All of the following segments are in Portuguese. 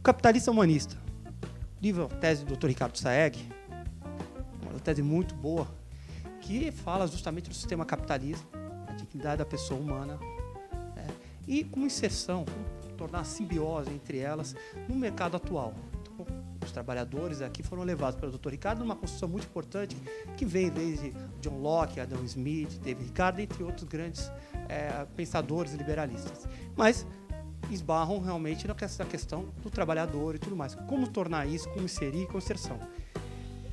Capitalista Humanista. Livro, tese do Dr. Ricardo Saeg, uma tese muito boa, que fala justamente do sistema capitalista, a dignidade da pessoa humana, e como inserção, como tornar a simbiose entre elas no mercado atual. Então, os trabalhadores aqui foram levados pelo Dr. Ricardo numa construção muito importante que vem desde John Locke, Adam Smith, David Ricardo, entre outros grandes pensadores liberalistas. Mas esbarram realmente nessa questão do trabalhador e tudo mais. Como tornar isso, como inserir com inserção.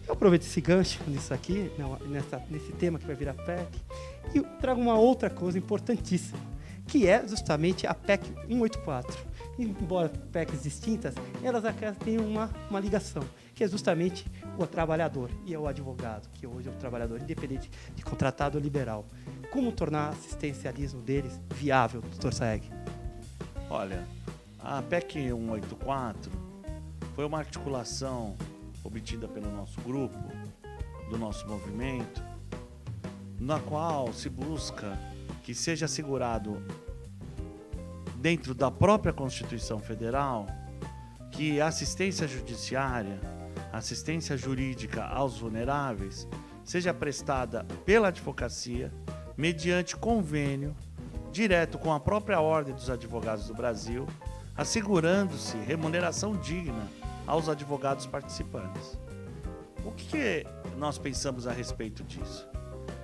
Eu aproveito esse gancho nisso aqui, nesse tema que vai virar PEC, e trago uma outra coisa importantíssima, que é justamente a PEC 184. Embora PECs distintas, elas têm uma ligação, que é justamente o trabalhador e é o advogado, que hoje é o trabalhador independente de contratado ou liberal. Como tornar o assistencialismo deles viável, Dr. Saeg? Olha, a PEC 184 foi uma articulação obtida pelo nosso grupo, do nosso movimento, na qual se busca que seja assegurado dentro da própria Constituição Federal que a assistência judiciária, assistência jurídica aos vulneráveis, seja prestada pela advocacia mediante convênio direto com a própria Ordem dos Advogados do Brasil, assegurando-se remuneração digna aos advogados participantes. O que nós pensamos a respeito disso?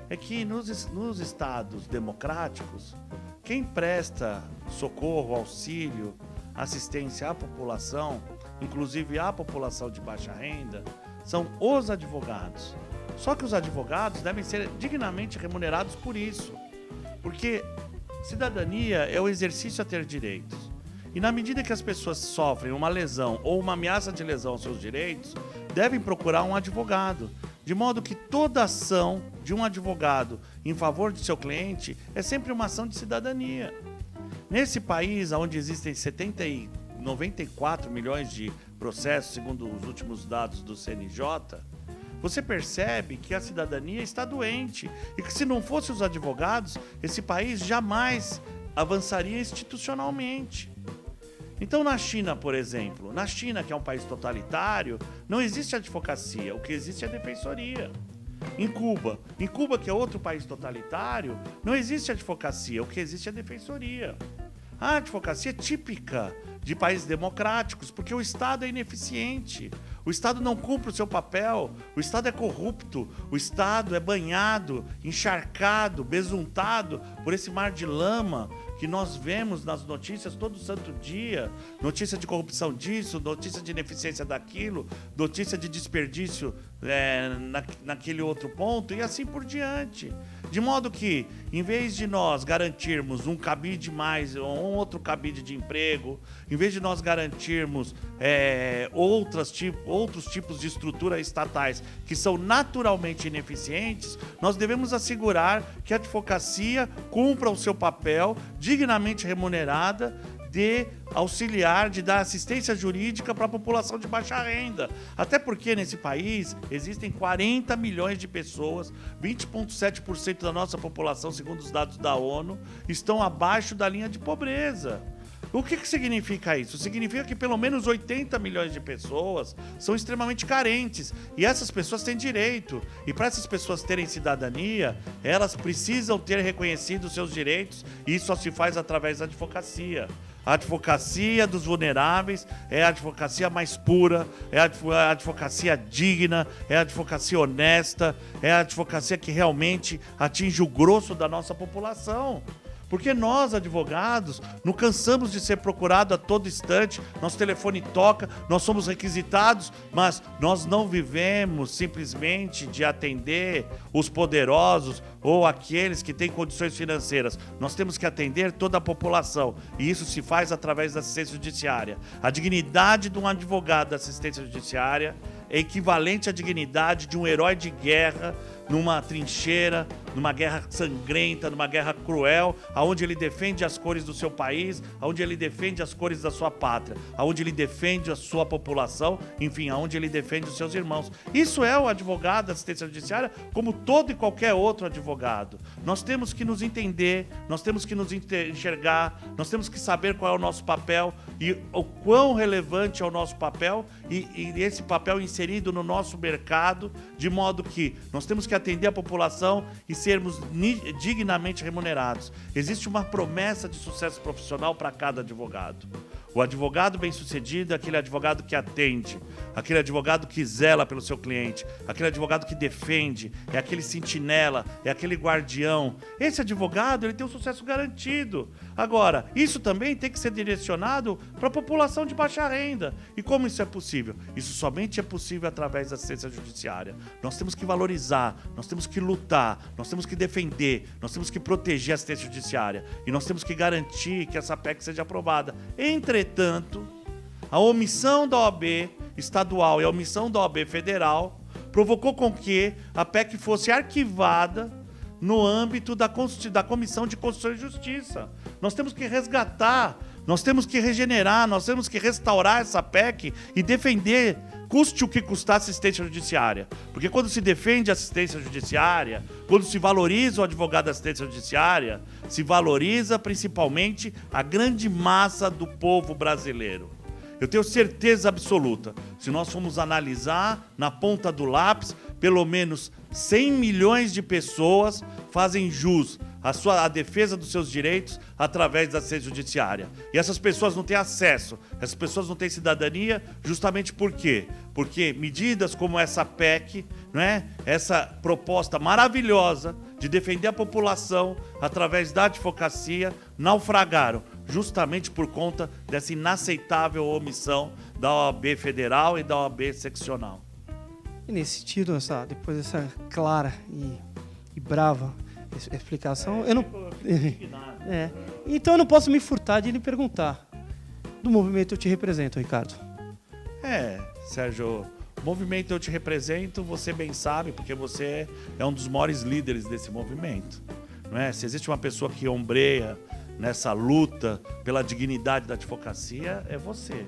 É que nos estados democráticos, quem presta socorro, auxílio, assistência à população, inclusive à população de baixa renda, são os advogados. Só que os advogados devem ser dignamente remunerados por isso, porque cidadania é o exercício a ter direitos. E na medida que as pessoas sofrem uma lesão ou uma ameaça de lesão aos seus direitos, devem procurar um advogado. De modo que toda ação de um advogado em favor de seu cliente é sempre uma ação de cidadania. Nesse país, onde existem 94 milhões de processos, segundo os últimos dados do CNJ, você percebe que a cidadania está doente e que, se não fossem os advogados, esse país jamais avançaria institucionalmente. Então, na China, por exemplo, na China, que é um país totalitário, não existe advocacia, o que existe é defensoria. Em Cuba, que é outro país totalitário, não existe advocacia, o que existe é defensoria. A advocacia é típica de países democráticos, porque o Estado é ineficiente, o Estado não cumpre o seu papel, o Estado é corrupto, o Estado é banhado, encharcado, besuntado por esse mar de lama que nós vemos nas notícias todo santo dia, notícia de corrupção disso, notícia de ineficiência daquilo, notícia de desperdício naquele outro ponto e assim por diante. De modo que, em vez de nós garantirmos um cabide mais, ou um outro cabide de emprego, em vez de nós garantirmos outros tipos de estruturas estatais que são naturalmente ineficientes, nós devemos assegurar que a advocacia cumpra o seu papel dignamente remunerada de auxiliar, de dar assistência jurídica para a população de baixa renda. Até porque nesse país existem 40 milhões de pessoas, 20,7% da nossa população, segundo os dados da ONU, estão abaixo da linha de pobreza. O que significa isso? Significa que pelo menos 80 milhões de pessoas são extremamente carentes e essas pessoas têm direito. E para essas pessoas terem cidadania, elas precisam ter reconhecido os seus direitos e isso só se faz através da advocacia. A advocacia dos vulneráveis é a advocacia mais pura, é a advocacia digna, é a advocacia honesta, é a advocacia que realmente atinge o grosso da nossa população. Porque nós, advogados, não cansamos de ser procurados a todo instante, nosso telefone toca, nós somos requisitados, mas nós não vivemos simplesmente de atender os poderosos ou aqueles que têm condições financeiras. Nós temos que atender toda a população e isso se faz através da assistência judiciária. A dignidade de um advogado da assistência judiciária é equivalente à dignidade de um herói de guerra numa trincheira, numa guerra sangrenta, numa guerra cruel, onde ele defende as cores do seu país, onde ele defende as cores da sua pátria, onde ele defende a sua população, enfim, onde ele defende os seus irmãos. Isso é o advogado da assistência judiciária, como todo e qualquer outro advogado advogado. Nós temos que nos entender, nós temos que nos enxergar, nós temos que saber qual é o nosso papel e o quão relevante é o nosso papel e esse papel inserido no nosso mercado, de modo que nós temos que atender a população e sermos dignamente remunerados. Existe uma promessa de sucesso profissional para cada advogado. O advogado bem-sucedido é aquele advogado que atende, aquele advogado que zela pelo seu cliente, aquele advogado que defende, é aquele sentinela, é aquele guardião. Esse advogado, ele tem um sucesso garantido. Agora, isso também tem que ser direcionado para a população de baixa renda. E como isso é possível? Isso somente é possível através da assistência judiciária. Nós temos que valorizar, nós temos que lutar, nós temos que defender, nós temos que proteger a assistência judiciária. E nós temos que garantir que essa PEC seja aprovada. Entretanto, a omissão da OAB estadual e a omissão da OAB federal provocou com que a PEC fosse arquivada no âmbito da Comissão de Constituição e Justiça. Nós temos que resgatar, nós temos que regenerar, nós temos que restaurar essa PEC e defender, custe o que custar, a assistência judiciária. Porque quando se defende a assistência judiciária, quando se valoriza o advogado da assistência judiciária, se valoriza principalmente a grande massa do povo brasileiro. Eu tenho certeza absoluta, se nós formos analisar na ponta do lápis, pelo menos 100 milhões de pessoas fazem jus à defesa dos seus direitos através da assistência judiciária. E essas pessoas não têm acesso, essas pessoas não têm cidadania, justamente por quê? Porque medidas como essa PEC, né, essa proposta maravilhosa de defender a população através da advocacia, naufragaram, justamente por conta dessa inaceitável omissão da OAB federal e da OAB seccional. E nesse sentido, depois dessa clara e brava explicação, eu não... Então eu não posso me furtar de lhe perguntar. Do movimento Eu Te Represento, Ricardo. Sérgio, o movimento Eu Te Represento, você bem sabe, porque você é um dos maiores líderes desse movimento. Não é? Se existe uma pessoa que ombreia nessa luta pela dignidade da advocacia, é você.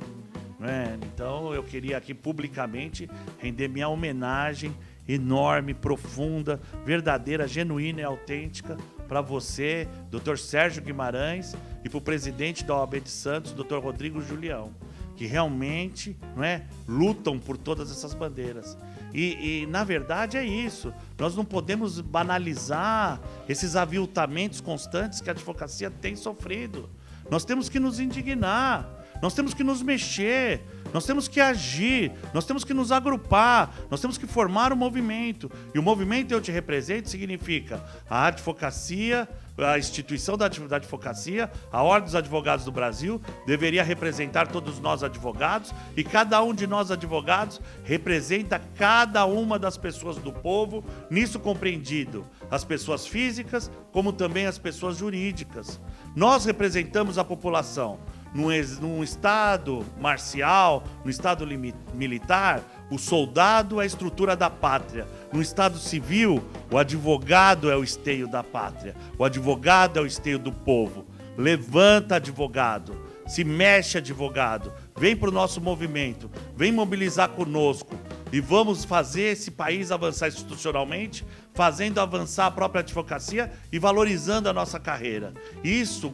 Não é? Então eu queria aqui publicamente render minha homenagem enorme, profunda, verdadeira, genuína e autêntica para você, Dr. Sérgio Guimarães, e para o presidente da OAB de Santos, Dr. Rodrigo Julião, que realmente, não é, lutam por todas essas bandeiras. E, na verdade, é isso. Nós não podemos banalizar esses aviltamentos constantes que a advocacia tem sofrido. Nós temos que nos indignar, nós temos que nos mexer, nós temos que agir, nós temos que nos agrupar, nós temos que formar um movimento. E o movimento Eu Te Represento significa a advocacia, a instituição da advocacia, a Ordem dos Advogados do Brasil, deveria representar todos nós advogados, e cada um de nós advogados representa cada uma das pessoas do povo, nisso compreendido as pessoas físicas, como também as pessoas jurídicas. Nós representamos a população. Num estado marcial, no estado militar, o soldado é a estrutura da pátria. No estado civil, o advogado é o esteio da pátria. O advogado é o esteio do povo. Levanta, advogado. Se mexe, advogado. Vem para o nosso movimento. Vem mobilizar conosco. E vamos fazer esse país avançar institucionalmente, fazendo avançar a própria advocacia e valorizando a nossa carreira. Isso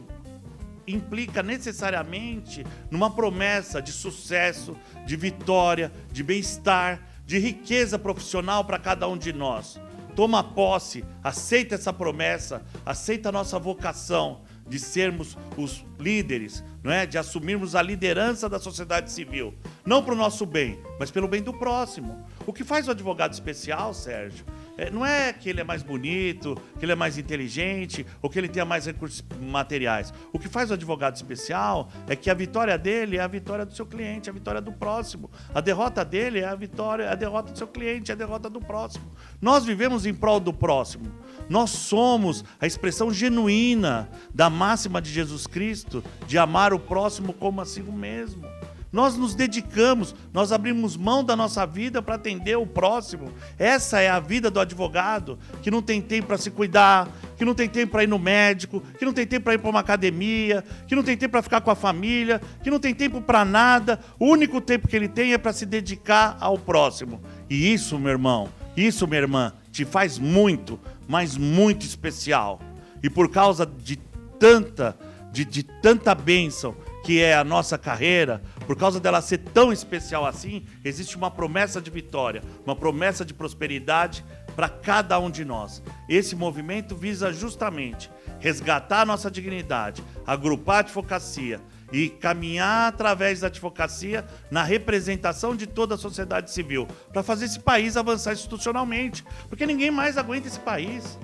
implica necessariamente numa promessa de sucesso, de vitória, de bem-estar, de riqueza profissional para cada um de nós. Toma posse, aceita essa promessa, aceita a nossa vocação de sermos os líderes, não é? De assumirmos a liderança da sociedade civil. Não para o nosso bem, mas pelo bem do próximo. O que faz o advogado especial, Sérgio, não é que ele é mais bonito, que ele é mais inteligente ou que ele tenha mais recursos materiais. O que faz o advogado especial é que a vitória dele é a vitória do seu cliente, a vitória do próximo. A derrota dele é a derrota do seu cliente, a derrota do próximo. Nós vivemos em prol do próximo. Nós somos a expressão genuína da máxima de Jesus Cristo de amar o próximo como a si mesmo. Nós nos dedicamos, nós abrimos mão da nossa vida para atender o próximo. Essa é a vida do advogado, que não tem tempo para se cuidar, que não tem tempo para ir no médico, que não tem tempo para ir para uma academia, que não tem tempo para ficar com a família, que não tem tempo para nada. O único tempo que ele tem é para se dedicar ao próximo. E isso, meu irmão, isso, minha irmã, te faz muito, mas muito especial. E por causa de tanta bênção que é a nossa carreira, por causa dela ser tão especial assim, existe uma promessa de vitória, uma promessa de prosperidade para cada um de nós. Esse movimento visa justamente resgatar a nossa dignidade, agrupar a advocacia e caminhar através da advocacia na representação de toda a sociedade civil, para fazer esse país avançar institucionalmente, porque ninguém mais aguenta esse país.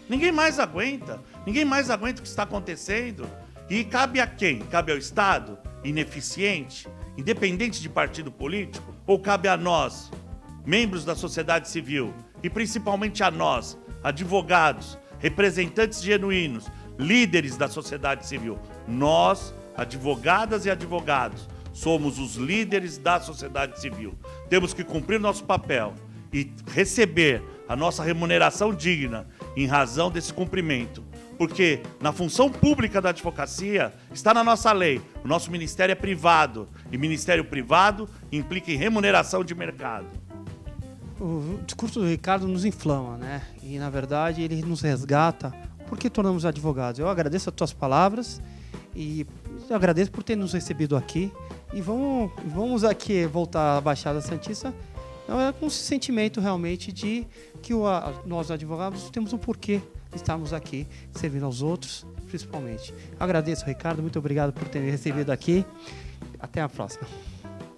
Ninguém mais aguenta o que está acontecendo. E cabe a quem? Cabe ao Estado, ineficiente, independente de partido político? Ou cabe a nós, membros da sociedade civil, e principalmente a nós, advogados, representantes genuínos, líderes da sociedade civil? Nós, advogadas e advogados, somos os líderes da sociedade civil. Temos que cumprir nosso papel e receber a nossa remuneração digna em razão desse cumprimento. Porque na função pública da advocacia está na nossa lei. O nosso ministério é privado. E ministério privado implica em remuneração de mercado. O discurso do Ricardo nos inflama, né? E, na verdade, ele nos resgata porque tornamos advogados. Eu agradeço as tuas palavras e eu agradeço por ter nos recebido aqui. E vamos aqui voltar à Baixada Santista com esse sentimento realmente de que nós, advogados, temos um porquê de estarmos aqui, servindo aos outros, principalmente. Agradeço, Ricardo. Muito obrigado por ter me recebido aqui. Até a próxima.